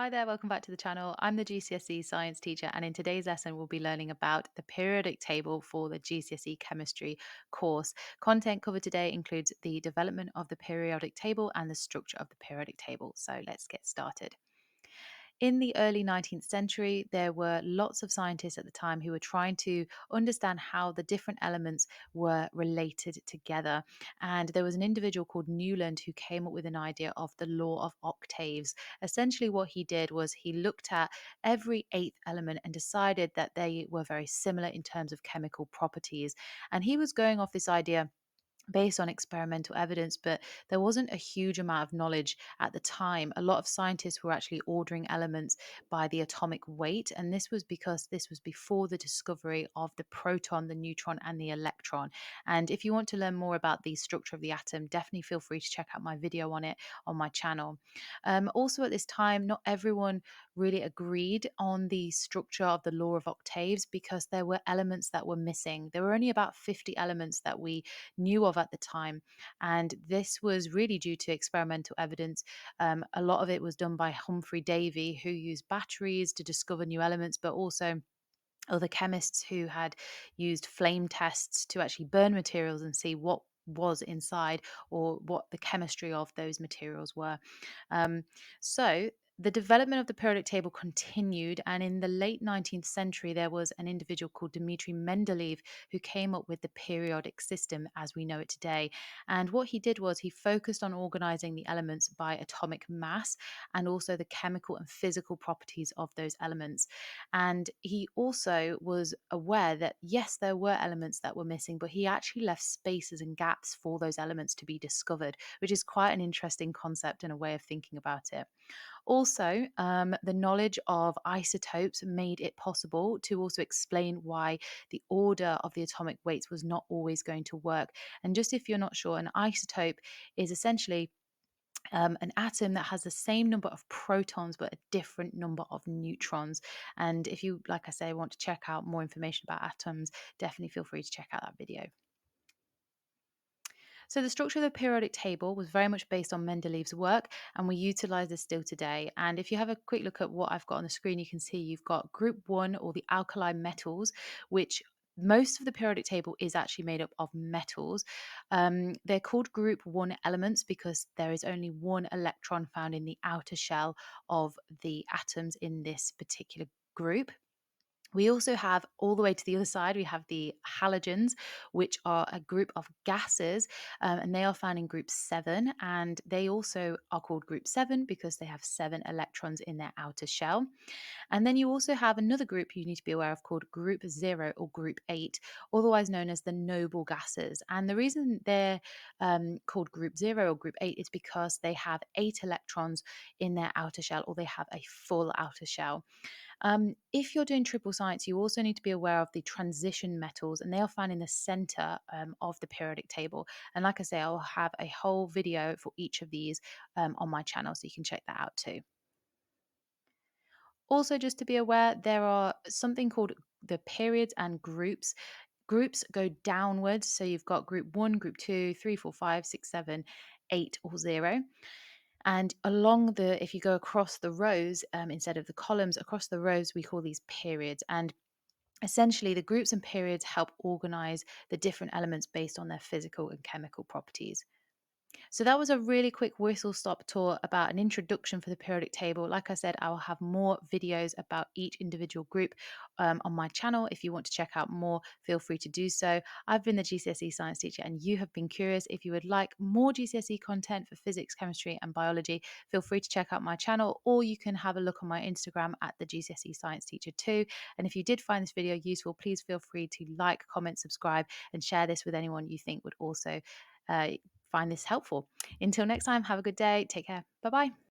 Hi there, welcome back to the channel. I'm the GCSE science teacher, and in today's lesson, we'll be learning about the periodic table for the GCSE chemistry course. Content covered today includes the development of the periodic table and the structure of the periodic table. So let's get started. In the early 19th century, there were lots of scientists at the time who were trying to understand how the different elements were related together. And there was an individual called Newland who came up with an idea of the law of octaves. Essentially, what he did was he looked at every eighth element and decided that they were very similar in terms of chemical properties. And he was going off this idea based on experimental evidence, but there wasn't a huge amount of knowledge at the time. A lot of scientists were actually ordering elements by the atomic weight, and this was because this was before the discovery of the proton, the neutron, and the electron. And if you want to learn more about the structure of the atom, definitely feel free to check out my video on it on my channel. Also, at this time, not everyone really agreed on the structure of the law of octaves because there were elements that were missing. There were only about 50 elements that we knew of at the time. And this was really due to experimental evidence. A lot of it was done by Humphrey Davy, who used batteries to discover new elements, but also other chemists who had used flame tests to actually burn materials and see what was inside or what the chemistry of those materials were. Um, so the development of the periodic table continued, and in the late 19th century, there was an individual called Dmitri Mendeleev who came up with the periodic system as we know it today. And what he did was he focused on organizing the elements by atomic mass and also the chemical and physical properties of those elements. And he also was aware that, yes, there were elements that were missing, but he actually left spaces and gaps for those elements to be discovered, which is quite an interesting concept and a way of thinking about it. Also, the knowledge of isotopes made it possible to also explain why the order of the atomic weights was not always going to work. And just if you're not sure, an isotope is essentially an atom that has the same number of protons but a different number of neutrons. And if you, like I say, want to check out more information about atoms, definitely feel free to check out that video. So, the structure of the periodic table was very much based on Mendeleev's work, and we utilize this still today. And if you have a quick look at what I've got on the screen, you can see you've got group one, or the alkali metals, which most of the periodic table is actually made up of metals. They're called group one elements because there is only one electron found in the outer shell of the atoms in this particular group. We also have all the way to the other side, we have the halogens, which are a group of gases, and they are found in group seven. And they also are called group seven because they have seven electrons in their outer shell. And then you also have another group you need to be aware of called group zero or group eight, otherwise known as the noble gases. And the reason they're called group zero or group eight is because they have eight electrons in their outer shell, or they have a full outer shell. If you're doing triple science, you also need to be aware of the transition metals, and they are found in the center of the periodic table. And like I say, I'll have a whole video for each of these on my channel, so you can check that out too. Also, just to be aware, there are something called the periods and groups. Groups go downwards. So you've got group one, group two, three, four, five, six, seven, eight, or zero. And along the, if you go across the rows instead of the columns, across the rows, we call these periods. And essentially, the groups and periods help organize the different elements based on their physical and chemical properties. So that was a really quick whistle stop tour about an introduction for the periodic table. Like I said, I will have more videos about each individual group on my channel. If you want to check out more, feel free to do so. I've been the GCSE science teacher and you have been curious. If you would like more GCSE content for physics, chemistry, and biology, feel free to check out my channel, or you can have a look on my Instagram at the GCSE science teacher too. And if you did find this video useful, please feel free to like, comment, subscribe, and share this with anyone you think would also uh, find this helpful. Until next time, have a good day. Take care. Bye bye.